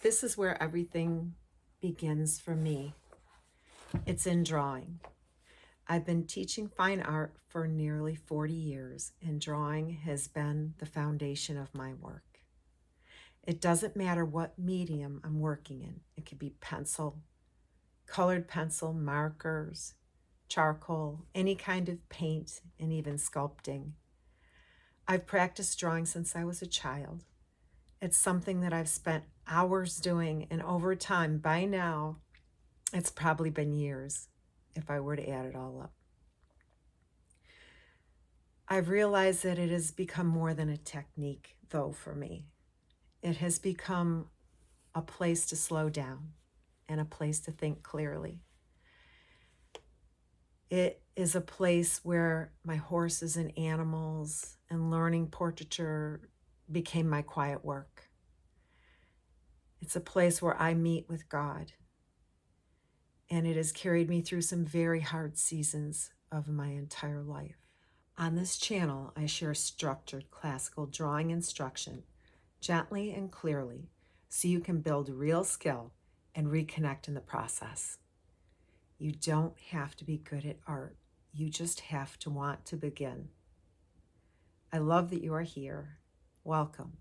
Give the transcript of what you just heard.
This is where everything begins for me. It's in drawing. I've been teaching fine art for nearly 40 years, and drawing has been the foundation of my work. It doesn't matter what medium I'm working in. It could be pencil, colored pencil, markers, charcoal, any kind of paint, and even sculpting. I've practiced drawing since I was a child. It's something that I've spent hours doing, and over time, by now, it's probably been years if I were to add it all up. I've realized that it has become more than a technique, though, for me. It has become a place to slow down and a place to think clearly. It is a place where my horses and animals and learning portraiture became my quiet work. It's a place where I meet with God, and it has carried me through some very hard seasons of my entire life. On this channel, I share structured classical drawing instruction gently and clearly so you can build real skill and reconnect in the process. You don't have to be good at art. You just have to want to begin. I love that you are here. Welcome.